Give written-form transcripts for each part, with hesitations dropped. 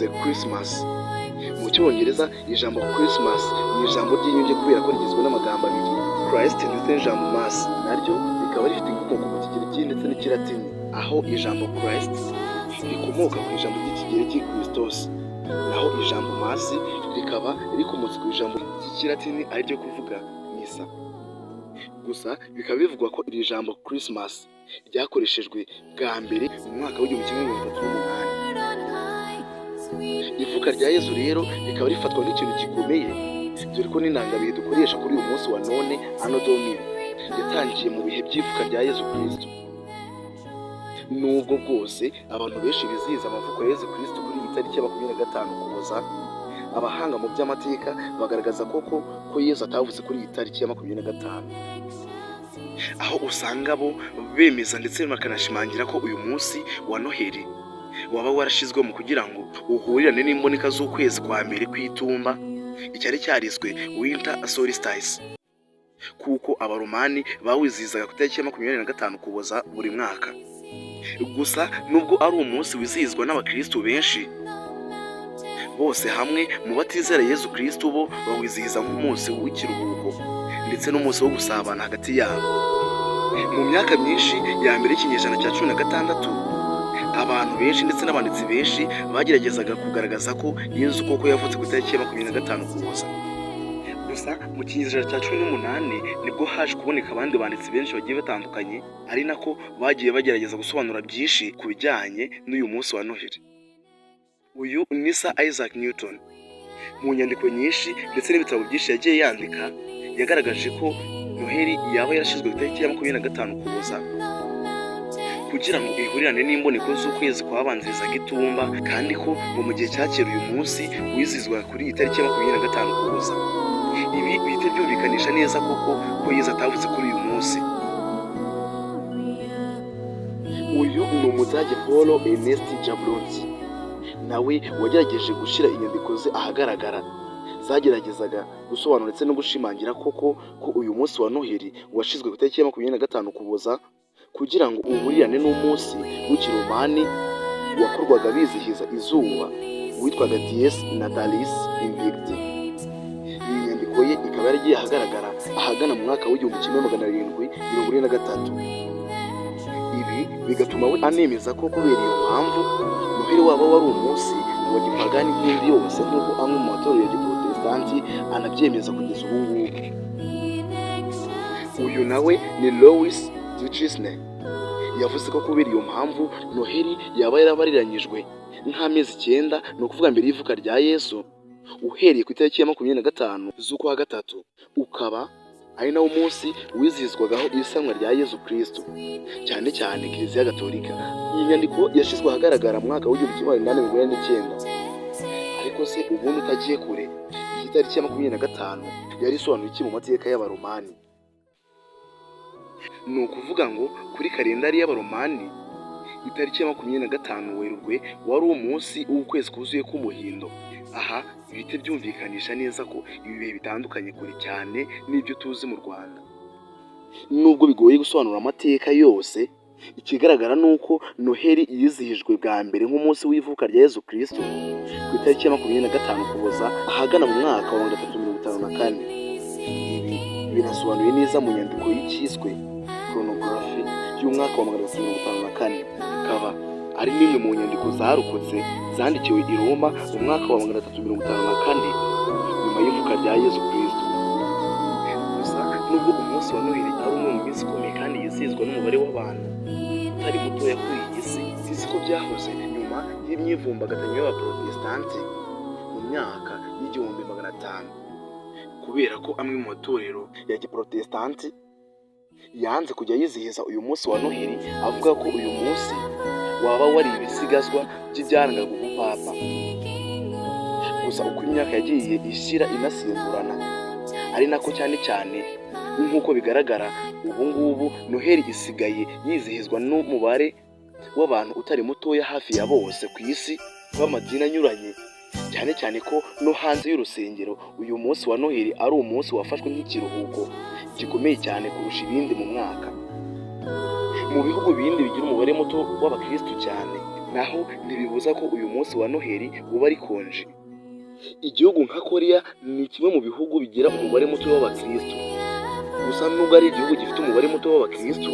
bivuze Christmas. Mu cyongereza ijambo Christmas ni ijambo ry'inyunge kubera ko rigizwe n'amagambo abiri Christ ndetse n'ijambo mass, naryo rikaba rifite inkomoko mu kigereki ndetse n'ikilatini, aho ijambo Christ rikomoka ku ijambo ry'ikigereki Christos, naho ijambo mass rikaba rikomotse ku ijambo ry'ikilatini ari ryo kuvuga misa. Gusa bikaba bivugwa ko iri jambo Christmas ryakoreshejwe bwa mbere mu mwaka w'1938. Ivuka rya Yezu rero rikaba rifatwa nk'ikintu gikomeye, dore ko n'indangabihe dukoresha kuri uyu munsi wa none Anno Domini yatangiye mu bihe by'ivuka rya Yezu Kristo. Nubwo bwose abantu benshi bizihiza amavuko ya Yezu Kristo kuri iyi tariki ya 25 Ukuboza, abahanga mu by'amateka bagaragaza ko Yezu atavutse kuri iyi tariki ya 25, aho usanga bo bemeza ndetse bakanashimangira ko uyu munsi wa Noheli waba warashizwemo kugira ngo uhurirane n'imboneka z'ukwezi kwa mbere kw'itumba icyari cyariswe Winter Solstice, kuko abaromani bawizihizaga ku itariki ya 25 Ukuboza buri mwaka. Gusa nubwo ari umunsi wizihizwa n'abakristo benshi, bose hamwe mu batizera Yezu Kristo bo bawizihiza nk'umunsi w'ikiruhuko ndetse n'umunsi wo gusabana hagati yabo. Mu myaka myinshi ya mbere y'ikinyejana cya 16, abantu benshi ndetse n'abanditsi benshi bageragezaga kugaragaza ko Yezu koko yavutse ku itariki ya 25 Ukuboza. Gusa mu kinyejana cya 18 nibwo haje kuboneka abandi banditsi benshi bagiye batandukanye, ari nako bagiye bagerageza gusobanura byinshi ku bijyanye n'uyu munsi wa Noheli. Uyu ni Sir Isaac Newton. Mu nyandiko nyinshi ndetse n'ibitabo byinshi yagiye yandika, yagaragaje ko Noheli yaba yarashizwe ku itariki ya 25 Ukuboza kugira ngo ihurirane n'imboneko z'ukwezi kwabanzirizaga itumba, kandi ko mu gihe cya kera uyu munsi wizihizwa kuri iyi tariki ya 25 Ukuboza. Ibi bihita byumvikanisha neza ko Yezu atavutse kuri uyu munsi. Uyu ni Umudage Paul Ernest Jablonski, nawe wagerageje gushyira inyandiko ze ahagaragara zageragezaga gusobanura ndetse no gushimangira ko uyu munsi wa Noheli washizwe ku itariki ya 25 Ukuboza kugira ngo uhurirane n'umunsi w'ikiromani wakorwaga bizihiza izuba witwaga Dies Natalis Invicti. Iyi nyandiko ye ikaba yaragiye ahagaragara ahagana mu mwaka w'1743. Ibi bigatuma we anemeza ko kubera iyo mpamvu Noheli waba wari umunsi wa gipagani nk'indi yose, nk'uko amwe mu matorero ya Giprotestanti anabyemeza kugeza ubu ngubu. Uyu nawe ni Louis Duchesne, yavuze ko kubera iyo mpamvu Noheli yaba yarabariranyijwe nk'amezi 9, ni ukuvuga mbere y'ivuka rya Yesu, uhereye ku itariki ya 25 z'ukwa gatatu, ukaba ari nawo munsi wizihizwagaho isanwa rya Yezu Kristo, cyane cyane Kiliziya Gatolika. Iyi nyandiko yashizwe ahagaragara mu mwaka w'1849. Ariko se ubundi utagiye kure, iyi tariki ya 25 yari isobanuye iki mu mateka y'abaromani? Ni ukuvuga ngo kuri kalendari y'abaromani itariki ya 25 Werurwe wari umunsi w'ukwezi kuzuye k'umuhindo. Aha bihita byumvikanisha neza ko ibi bihe bitandukanye kure cyane n'ibyo tuzi mu Rwanda. Nubwo bigoye gusobanura amateka yose, ikigaragara nuko Noheli yizihijwe bwa mbere nk'umunsi w'ivuka rya Yezu Kristo ku itariki ya 25 Ukuboza ahagana mu mwaka wa 354. Ibi binasobanuye neza mu nyandiko y'ikiswe Chronography y'umwaka wa 354, ikaba ari nimwe mu nyandiko zarokotse zandikiwe i Roma mu mwaka wa 354 nyuma y'ivuka rya Yezu Kristo. Gusa nubwo umunsi wa Noheli ari umwe mu minsi ikomeye kandi yizihizwa n'umubare w'abantu utari mutoya kuri iyi si, si ko byahoze nyuma y'imyivumbagatanyo y'Abaprotestanti mu myaka y'1500, kubera ko amwe mu matorero ya Giprotestanti yanze kujya yizihiza uyu munsi wa Noheli, avuga ko uyu munsi waba wari ibisigazwa by'ibyarangaga ubupapa. Gusa uko imyaka yagiye ishyira inasimburana, ari nako cyane cyane nk'uko bigaragara ubu ngubu Noheli isigaye yizihizwa n'umubare w'abantu utari mutoya hafi ya bose ku isi b'amadini anyuranye, cyane cyane ko no hanze y'urusengero uyu munsi wa Noheli ari umunsi wafashwe nk'ikiruhuko gikomeye cyane kurusha ibindi mu mwaka. Mu bihugu bindi bigira umubare muto w'abakristo cyane naho ntibibuza ko uyu munsi wa Noheli uba ari konji. Igihugu nka Korea ni kimwe mu bihugu bigira umubare muto w'abakristo. Gusa nubwo ari igihugu gifite umubare muto w'abakristo,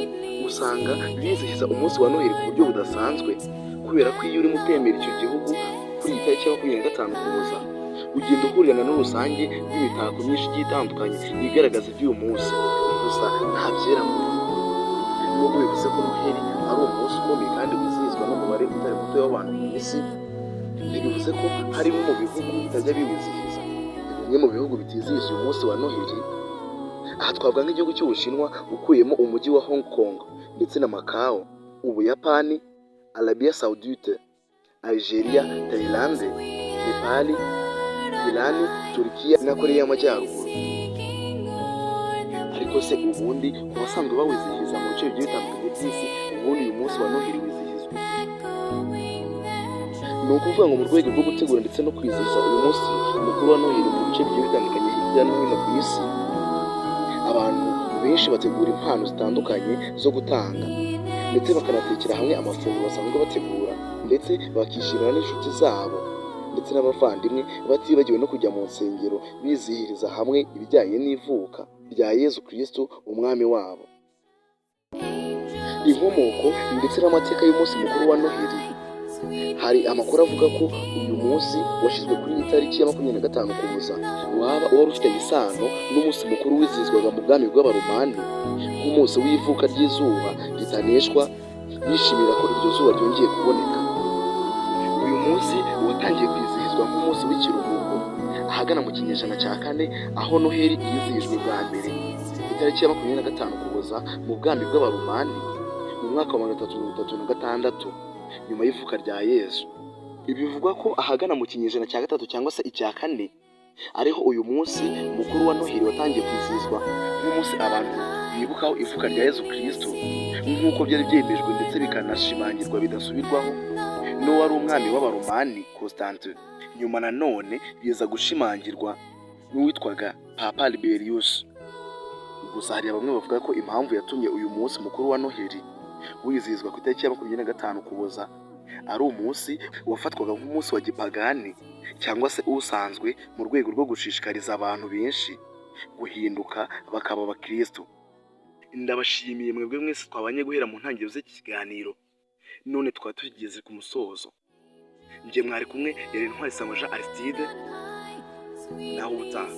usanga bizihiza umunsi wa Noheli ku buryo budasanzwe, kubera ko iyo urimo utembera icyo gihugu kuri iyi tariki ya 25 Ukuboza, ugenda uhurirana n'urusange rw'imitako myinshi igiye itandukanye igaragaza iby'uyu munsi. Gusa nta byera muri yo. Nubwo bivuze ko Noheli ari umunsi ukomeye kandi wizihizwa n'umubare utari muto w'abantu ku isi, ntibivuze ko harimo mu bihugu bitajya biwizihiza. Bimwe mu bihugu bitizihiza uyu munsi wa Noheli, aha twavuga nk'igihugu cy'Ubushinwa ukuyemo umujyi wa Hong Kong ndetse na Macau, Ubuyapani, Arabia Saudite, Algeria, Thailand, Nepal, Iran, Turkiya na Korea y'Amajyaruguru. Ariko se ubundi ku basanzwe bawizihiza mu bice bigiye bitandukanye by'isi, ubundi uyu munsi wa Noheli wizihizwa? Ni ukuvuga ngo mu rwego rwo gutegura ndetse no kwizihiza uyu munsi mukuru wa Noheli mu bice bigiye bitandukanye hirya no hino ku isi, abantu benshi bategura impano zitandukanye zo gutanga, ndetse bakanatekera hamwe amafunguro basanzwe bategura, ndetse bakishimira n'inshuti zabo ndetse n'abavandimwe, batibagiwe no kujya mu nsengero bizihiriza hamwe ibijyanye n'ivuka rya Yezu Kristo umwami wabo. Inkomoko ndetse n'amateka y'umunsi mukuru wa Noheli. Hari amakuru avuga ko uyu munsi washyizwe kuri iyi tariki ya 25 Ukuboza waba wari ufitanye isano n'umunsi mukuru wizihizwaga mu bwami bw'Abaromani nk'umunsi w'ivuka ry'izuba ritaneshwa, bishimira ko iryo zuba ryongeye kuboneka. Uyu munsi watangiye kwizihizwa nk'umunsi w'ikiruhuko ahagana mu kinyejana cya 4, aho Noheli yizihijwe bwa mbere itariki ya 25 Ukuboza mu bwami bw'Abaromani mu mwaka wa 336 nyuma y'ivuka rya Yesu. Bivugwa ko ahagana mu kinyejana cya 3 cyangwa se icya 4 ariho uyu munsi mukuru wa Noheli watangiye kwizihizwa nk'umunsi abantu bibukaho ivuka rya Yezu Kristo, nk'uko byari byemejwe ndetse bikanashimangirwa bidasubirwaho n'uwari umwami w'Abaromani Constantine. Nyuma nanone biza gushimangirwa n'uwitwaga Papa Liberius. Gusa hari bamwe bavuga ko impamvu yatumye uyu munsi mukuru wa Noheli wizihizwa ku itariki ya 25 Ukuboza ari umunsi wafatwaga nk'umunsi wa gipagani cyangwa se usanzwe, mu rwego rwo gushishikariza abantu benshi guhinduka bakaba abakristo. Ndabashimiye mwebwe mwese twabanye guhera mu ntangiriro z'iki kiganiro, none twaba tugeze ku musozo. Njye mwari kumwe yari Ntwari Sangwa Jean Aristide, naho ubutaha.